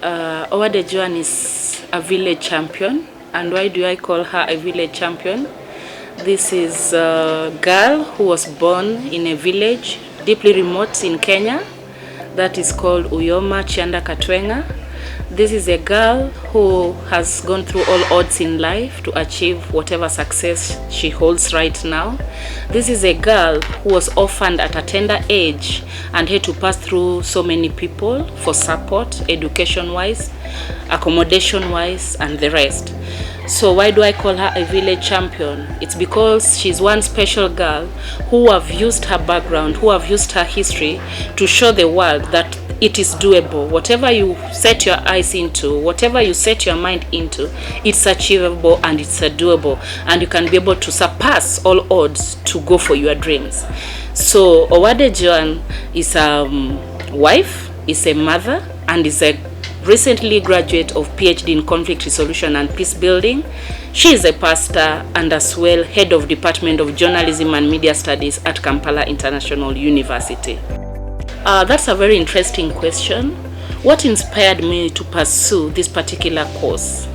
Owade Joan is a village champion. And why do I call her a village champion? This is a girl who was born in a village deeply remote in Kenya that is called Uyoma Chianda katweng. This is a girl who has gone through all odds in life to achieve whatever success she holds right now. This is a girl who was orphaned at a tender age and had to pass through so many people for support, education-wise, accommodation-wise, and the rest. So why do I call her a village champion? It's because she's one special girl who have used her background, who have used her history to show the world that it is doable. Whatever you set your eyes into, whatever you set your mind into, it's achievable and it's doable, and you can be able to surpass all odds to go for your dreams. So Owade Joan is a wife, is a mother, and is a recently graduate of P.h.D in conflict resolution and peace building. She is a pastor and as well head of Department of Journalism and Media Studies at Kampala International University. That's a very interesting question. What inspired me to pursue this particular course?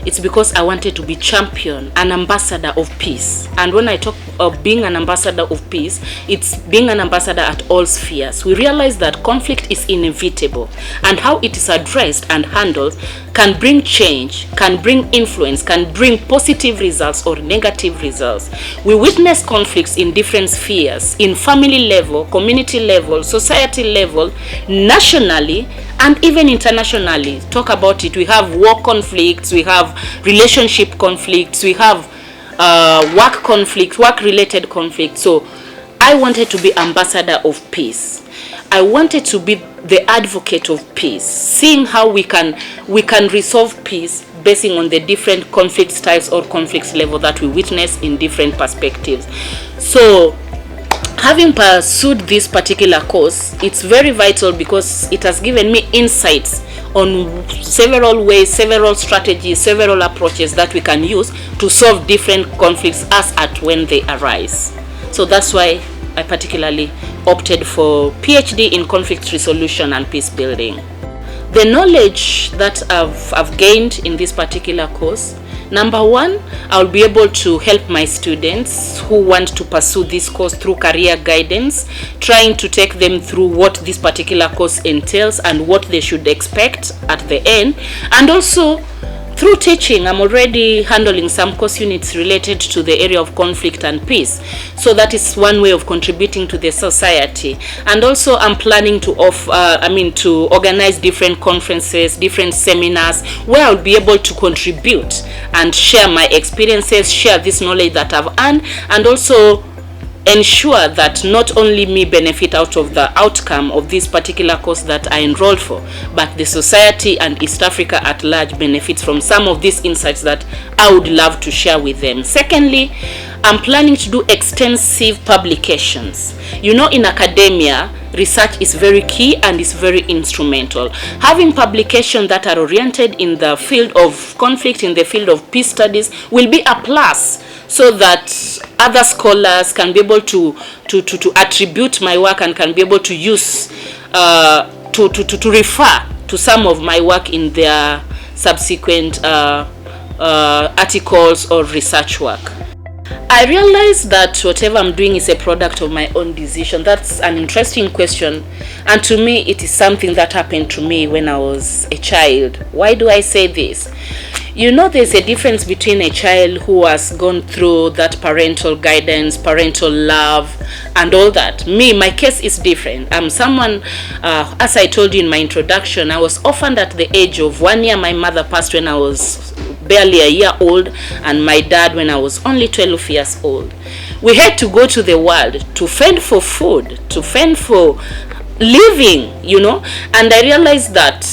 It's because I wanted to be champion, an ambassador of peace. And when I talk of being an ambassador of peace, it's being an ambassador at all spheres. We realize that conflict is inevitable, and how it is addressed and handled can bring change, can bring influence, can bring positive results or negative results. We witness conflicts in different spheres, in family level, community level, society level, nationally, and even internationally. Talk about it. We have war conflicts, we have relationship conflicts, we have work conflicts, work-related conflicts. So I wanted to be ambassador of peace. I wanted to be the advocate of peace, seeing how we can resolve peace basing on the different conflict styles or conflicts level that we witness in different perspectives. So having pursued this particular course, it's very vital because it has given me insights on several ways, several strategies, several approaches that we can use to solve different conflicts as at when they arise. So that's why I particularly opted for PhD in conflict resolution and peace building. The knowledge that I've gained in this particular course, number one, I'll be able to help my students who want to pursue this course through career guidance, trying to take them through what this particular course entails and what they should expect at the end. And also through teaching, I'm already handling some course units related to the area of conflict and peace. So that is one way of contributing to the society. And also I'm planning to to organize different conferences, different seminars where I'll be able to contribute and share my experiences, share this knowledge that I've earned, and also ensure that not only me benefit out of the outcome of this particular course that I enrolled for, but the society and East Africa at large benefits from some of these insights that I would love to share with them. Secondly, I'm planning to do extensive publications. You know, in academia, research is very key and is very instrumental. Having publications that are oriented in the field of conflict, in the field of peace studies, will be a plus, so that other scholars can be able to attribute my work and can be able to use to refer to some of my work in their subsequent articles or research work. I realize that whatever I'm doing is a product of my own decision. That's an interesting question, and to me it is something that happened to me when I was a child. Why do I say this? You know, there's a difference between a child who has gone through that parental guidance, parental love, and all that. Me, my case is different. I'm someone, as I told you in my introduction, I was orphaned at the age of 1 year. My mother passed when I was barely a year old, and my dad when I was only 12 years old. We had to go to the world to fend for food, to fend for living, you know. And I realized that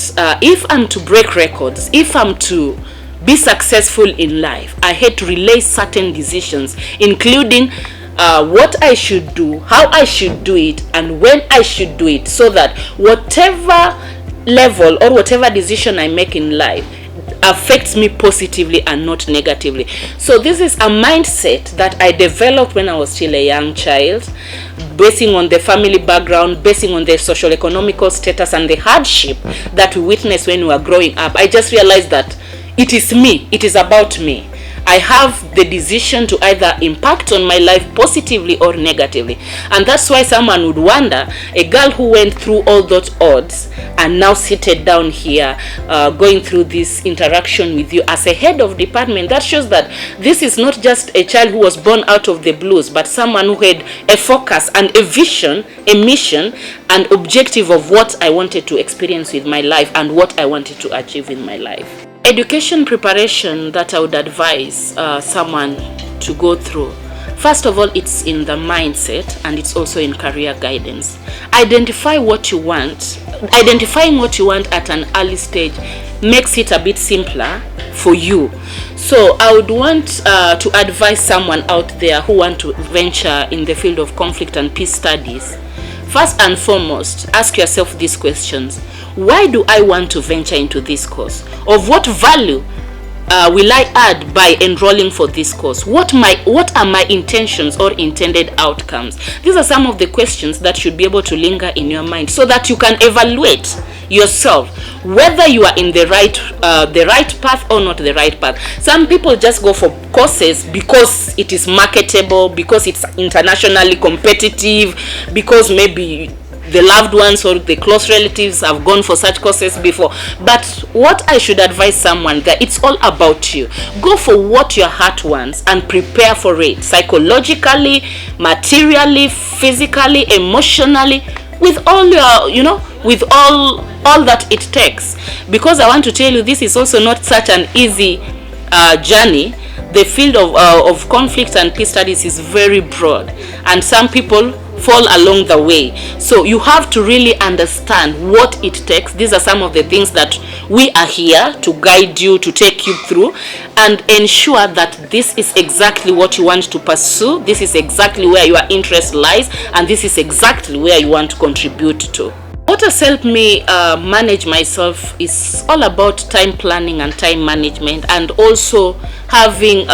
if I'm to break records, if I'm to be successful in life, I had to relay certain decisions, including what I should do, how I should do it, and when I should do it, so that whatever level or whatever decision I make in life, affects me positively and not negatively. So this is a mindset that I developed when I was still a young child, basing on the family background, basing on the social economical status and the hardship that we witnessed when we were growing up. I just realized that it is me, it is about me. I have the decision to either impact on my life positively or negatively. And that's why someone would wonder, a girl who went through all those odds and now seated down here, going through this interaction with you as a head of department, that shows that this is not just a child who was born out of the blues, but someone who had a focus and a vision, a mission, and objective of what I wanted to experience with my life and what I wanted to achieve in my life. Education preparation that I would advise someone to go through. First of all, it's in the mindset, and it's also in career guidance. Identify what you want. Identifying what you want at an early stage makes it a bit simpler for you. So I would want to advise someone out there who want to venture in the field of conflict and peace studies. First and foremost, ask yourself these questions. Why do I want to venture into this course? Of what value will I add by enrolling for this course? What are my intentions or intended outcomes? These are some of the questions that should be able to linger in your mind so that you can evaluate yourself whether you are in the right path or not the right path. Some people just go for courses because it is marketable, because it's internationally competitive, because maybe the loved ones or the close relatives have gone for such courses before. But what I should advise someone that it's all about you. Go for what your heart wants and prepare for it, psychologically, materially, physically, emotionally, with all your, with all that it takes. Because I want to tell you, this is also not such an easy journey. The field of conflict and peace studies is very broad, and some people fall along the way. So you have to really understand what it takes. These are some of the things that we are here to guide you, to take you through, and ensure that this is exactly what you want to pursue. This is exactly where your interest lies, and this is exactly where you want to contribute to. What has helped me manage myself is all about time planning and time management, and also having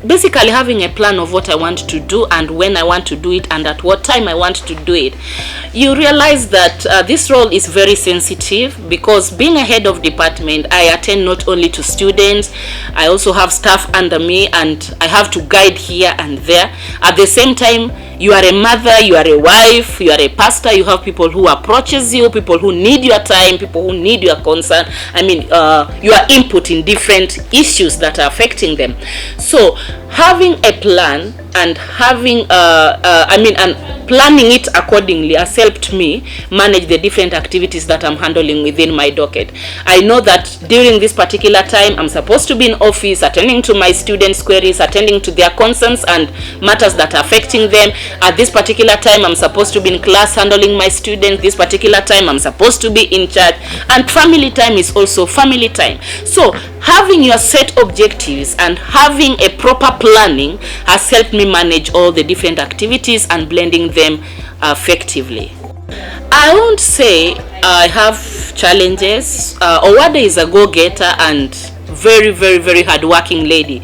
basically having a plan of what I want to do and when I want to do it and at what time I want to do it. You realize that this role is very sensitive, because being a head of department, I attend not only to students, I also have staff under me, and I have to guide here and there. At the same time, you are a mother, you are a wife, you are a pastor, you have people who approaches you, people who need your time, people who need your concern, your input in different issues that are affecting them. So having a plan and having and planning it accordingly has helped me manage the different activities that I'm handling within my docket. I know that during this particular time, I'm supposed to be in office, attending to my students' queries, attending to their concerns and matters that are affecting them. At this particular time, I'm supposed to be in class handling my students. This particular time, I'm supposed to be in church. And family time is also family time. So having your set objectives and having a proper planning has helped me manage all the different activities and blending them effectively. I won't say I have challenges. Owade is a go-getter and very, very, very hardworking lady,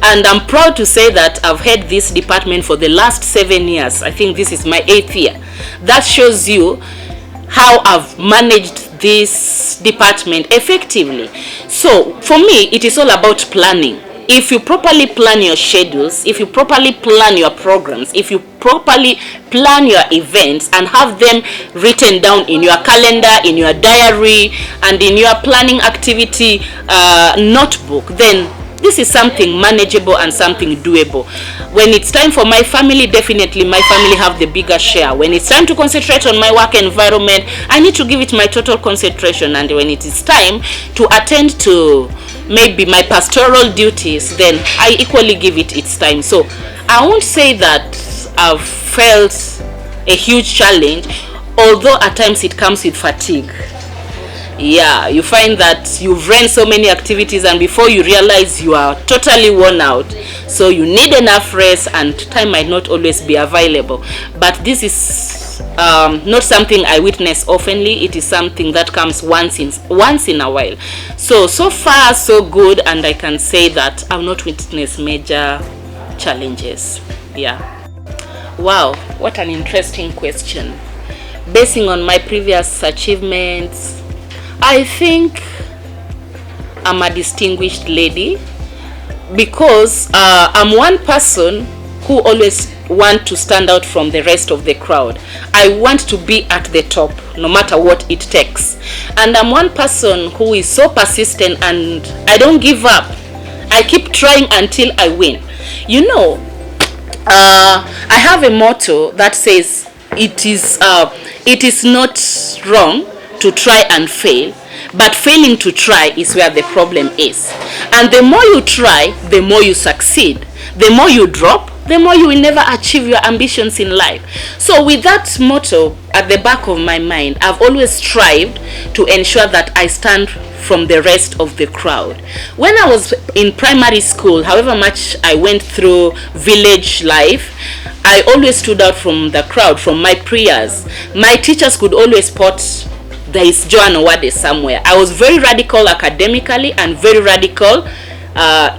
and I'm proud to say that I've had this department for the last 7 years. I think this is my 8th year. That shows you how I've managed this department effectively. So for me, it is all about planning. If you properly plan your schedules, if you properly plan your programs, if you properly plan your events and have them written down in your calendar, in your diary, and in your planning activity notebook, then this is something manageable and something doable. When it's time for my family, definitely my family have the bigger share. When it's time to concentrate on my work environment, I need to give it my total concentration. And when it is time to attend to maybe my pastoral duties, then I equally give it its time. So I won't say that I've felt a huge challenge, although at times it comes with fatigue. Yeah, you find that you've ran so many activities, and before you realize you are totally worn out. So you need enough rest, and time might not always be available. But this is not something I witness oftenly. It is something that comes once in a while. So far so good, and I can say that I've not witnessed major challenges. Yeah. Wow, what an interesting question. Basing on my previous achievements, I think I'm a distinguished lady, because I'm one person who always want to stand out from the rest of the crowd. I want to be at the top no matter what it takes. And I'm one person who is so persistent, and I don't give up. I keep trying until I win. You know, I have a motto that says it is not wrong to try and fail, but failing to try is where the problem is. And the more you try, the more you succeed. The more you drop, the more you will never achieve your ambitions in life. So with that motto at the back of my mind, I've always strived to ensure that I stand from the rest of the crowd. When I was in primary school, however much I went through village life, I always stood out from the crowd, from my peers. My teachers could always spot there is Joan Owade somewhere. I was very radical academically and very radical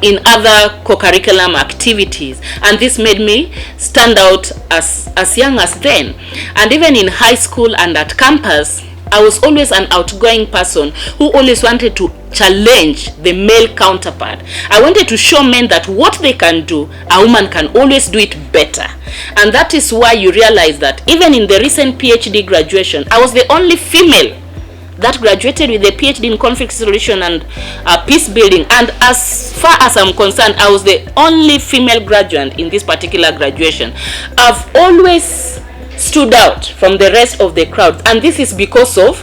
in other co-curriculum activities, and this made me stand out as young as then. And even in high school and at campus, I was always an outgoing person who always wanted to challenge the male counterpart. I wanted to show men that what they can do, a woman can always do it better. And that is why you realize that even in the recent PhD graduation, I was the only female that graduated with a PhD in conflict resolution and peacebuilding. And as far as I'm concerned, I was the only female graduate in this particular graduation. I've always stood out from the rest of the crowd, and this is because of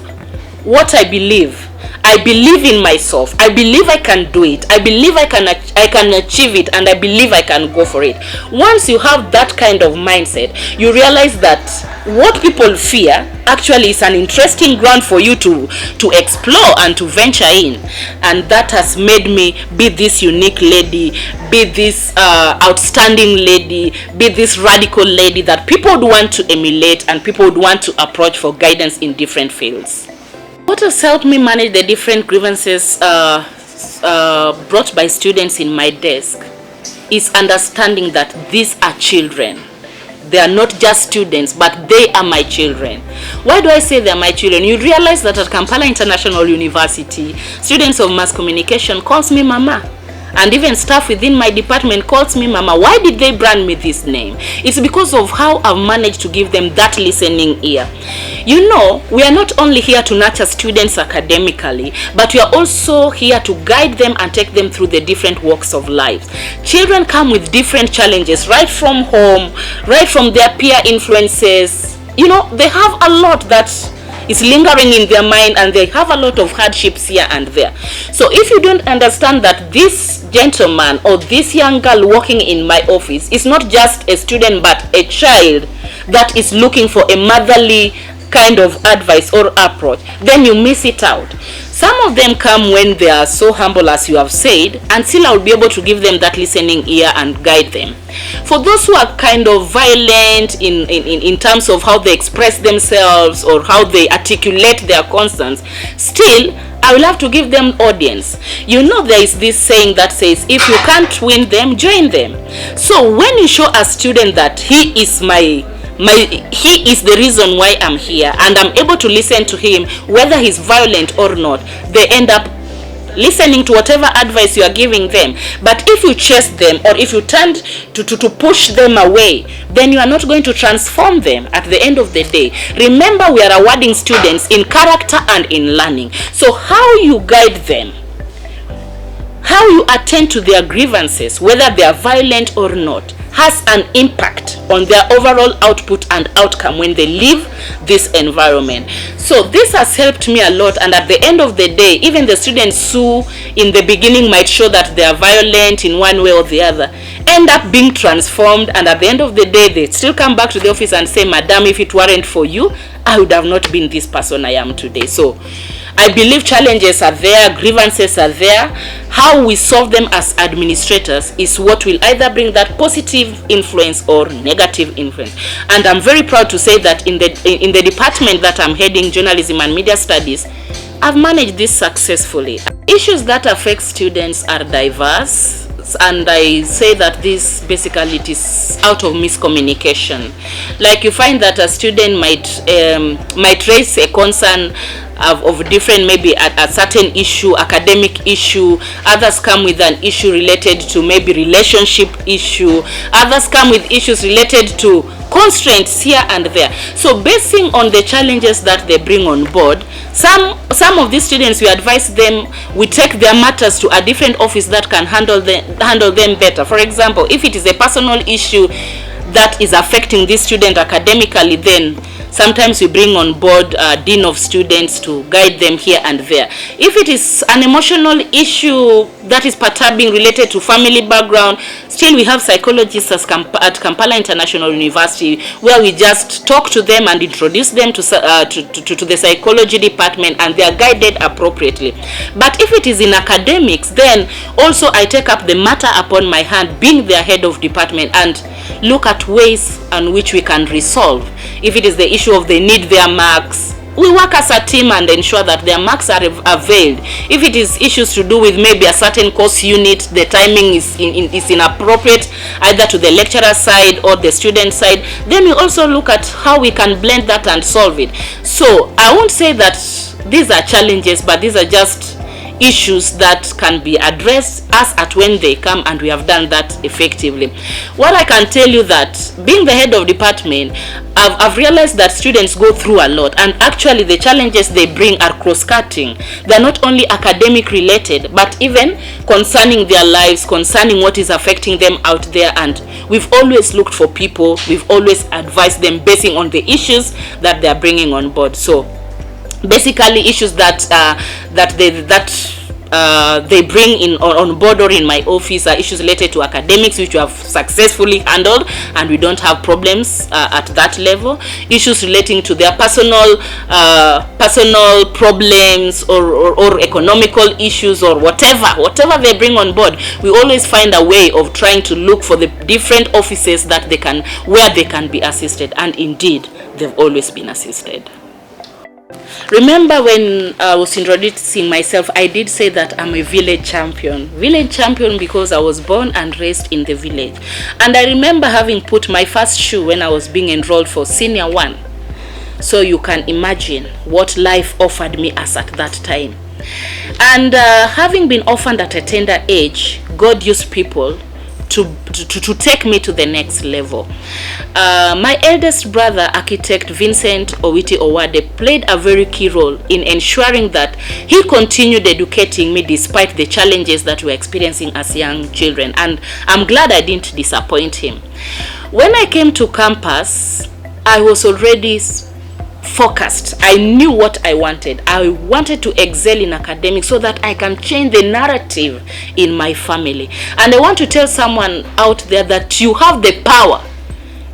what I believe. I believe in myself. I believe I can do it. I believe I can achieve it, and I believe I can go for it. Once you have that kind of mindset, you realize that what people fear actually is an interesting ground for you to explore and to venture in. And that has made me be this unique lady, be this outstanding lady, be this radical lady that people would want to emulate and people would want to approach for guidance in different fields. What has helped me manage the different grievances brought by students in my desk is understanding that these are children. They are not just students, but they are my children. Why do I say they are my children? You realize that at Kampala International University, students of mass communication calls me Mama. And even staff within my department calls me Mama. Why did they brand me this name? It's because of how I've managed to give them that listening ear. You know, we are not only here to nurture students academically, but we are also here to guide them and take them through the different walks of life. Children come with different challenges right from home, right from their peer influences. You know, they have a lot that is lingering in their mind, and they have a lot of hardships here and there. So if you don't understand that this gentleman or this young girl working in my office is not just a student but a child that is looking for a motherly kind of advice or approach, then you miss it out. Some of them come when they are so humble, as you have said, and still I'll be able to give them that listening ear and guide them. For those who are kind of violent in terms of how they express themselves or how they articulate their concerns, still I will have to give them audience. You know, there is this saying that says, if you can't win them, join them. So when you show a student that he is he is the reason why I'm here, and I'm able to listen to him whether he's violent or not, they end up listening to whatever advice you are giving them. But if you chase them, or if you tend to push them away, then you are not going to transform them at the end of the day. Remember, we are awarding students in character and in learning. So how you guide them, how you attend to their grievances, whether they are violent or not, has an impact on their overall output and outcome when they leave this environment. So this has helped me a lot, and at the end of the day, even the students who in the beginning might show that they are violent in one way or the other end up being transformed, and at the end of the day they still come back to the office and say, Madam, if it weren't for you, I would have not been this person I am today. So I believe challenges are there, grievances are there. How we solve them as administrators is what will either bring that positive influence or negative influence. And I'm very proud to say that in the department that I'm heading, journalism and media studies, I've managed this successfully. Issues that affect students are diverse, and I say that this basically it is out of miscommunication. Like you find that a student might raise a concern of different, maybe a certain issue, academic issue. Others come with an issue related to maybe relationship issue. Others come with issues related to constraints here and there. So basing on the challenges that they bring on board, some of these students, we advise them, we take their matters to a different office that can handle them better. For example, if it is a personal issue that is affecting this student academically, then sometimes we bring on board dean of students to guide them here and there. If it is an emotional issue that is perturbing related to family background, still we have psychologists at Kampala International University, where we just talk to them and introduce them to the psychology department, and they are guided appropriately. But if it is in academics, then also I take up the matter upon my hand, being their head of department, and look at ways on which we can resolve. If it is the issue of they need their marks, we work as a team and ensure that their marks are availed. If it is issues to do with maybe a certain course unit, the timing is inappropriate either to the lecturer side or the student side, then we also look at how we can blend that and solve it. So I won't say that these are challenges, but these are just issues that can be addressed as at when they come, and we have done that effectively. What I can tell you, that being the head of department, I've realized that students go through a lot, and actually the challenges they bring are cross-cutting. They're not only academic related, but even concerning their lives, concerning what is affecting them out there. And we've always looked for people, we've always advised them basing on the issues that they're bringing on board. So basically issues that they bring in on board or in my office are issues related to academics, which we have successfully handled and we don't have problems at that level. Issues relating to their personal problems or economical issues or whatever they bring on board, we always find a way of trying to look for the different offices that where they can be assisted, and indeed they've always been assisted. Remember when I was introducing myself, I did say that I'm a village champion. Village champion because I was born and raised in the village. And I remember having put my first shoe when I was being enrolled for senior 1. So you can imagine what life offered me as at that time. And having been orphaned at a tender age, God used people to take me to the next level. My eldest brother, architect Vincent Owiti Owade, played a very key role in ensuring that he continued educating me despite the challenges that we were experiencing as young children, and I'm glad I didn't disappoint him. When I came to campus, I was already focused. I knew what I wanted. I wanted to excel in academics so that I can change the narrative in my family. And I want to tell someone out there that you have the power,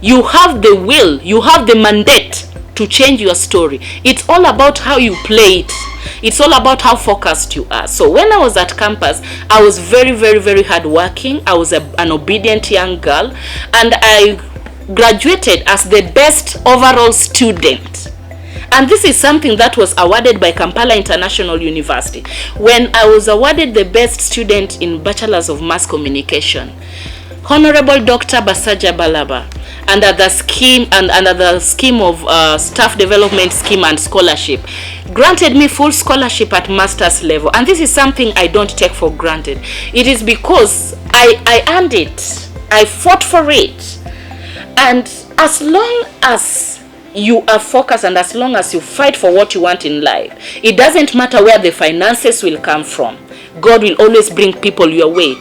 you have the will, you have the mandate to change your story. It's all about how you play it. It's all about how focused you are. So when I was at campus, I was very, very, very hardworking. I was an obedient young girl, and I graduated as the best overall student. And this is something that was awarded by Kampala International University. When I was awarded the best student in Bachelor's of Mass Communication, Honorable Dr. Basaja Balaba, under the scheme of staff development scheme and scholarship, granted me full scholarship at master's level. And this is something I don't take for granted. It is because I earned it. I fought for it. And as long as you are focused and as long as you fight for what you want in life, it doesn't matter where the finances will come from. God will always bring people your way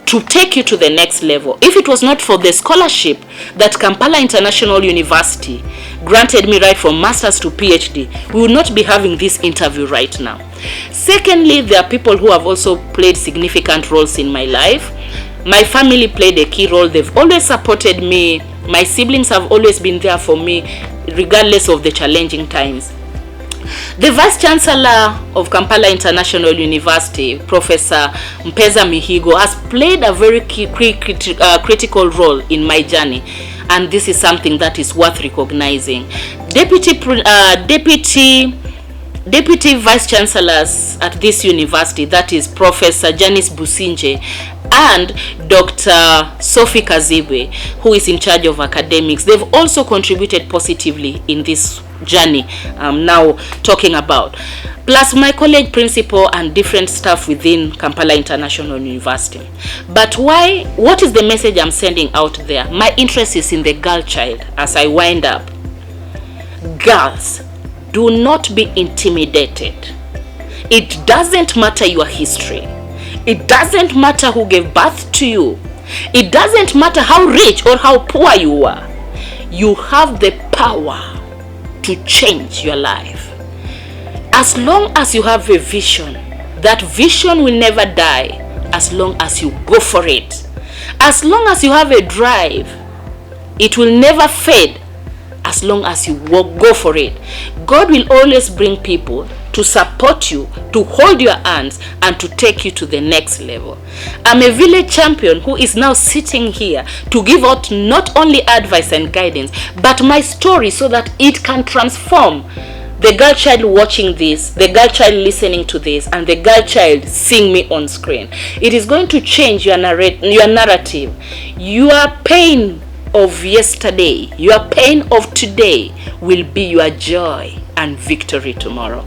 to take you to the next level. If it was not for the scholarship that Kampala International University granted me right from master's to PhD, we would not be having this interview right now. Secondly, there are people who have also played significant roles in my life. My family played a key role. They've always supported me. My siblings have always been there for me, regardless of the challenging times. The Vice Chancellor of Kampala International University, Professor Mpeza Mihigo, has played a very critical role in my journey, and this is something that is worth recognizing. Deputy Vice Chancellors at this university, that is Professor Janice Businje and Dr. Sophie Kazibwe, who is in charge of academics, they've also contributed positively in this journey I'm now talking about, plus my college principal and different staff within Kampala International University. But what is the message I'm sending out there? My interest is in the girl child as I wind up. Girls, do not be intimidated. It doesn't matter your history. It doesn't matter who gave birth to you. It doesn't matter how rich or how poor you are. You have the power to change your life. As long as you have a vision, that vision will never die as long as you go for it. As long as you have a drive, it will never fade as long as you go for it. God will always bring people to support you, to hold your hands, and to take you to the next level. I'm a village champion who is now sitting here to give out not only advice and guidance, but my story so that it can transform the girl child watching this, the girl child listening to this, and the girl child seeing me on screen. It is going to change your narrative. Your pain of yesterday, your pain of today will be your joy and victory tomorrow.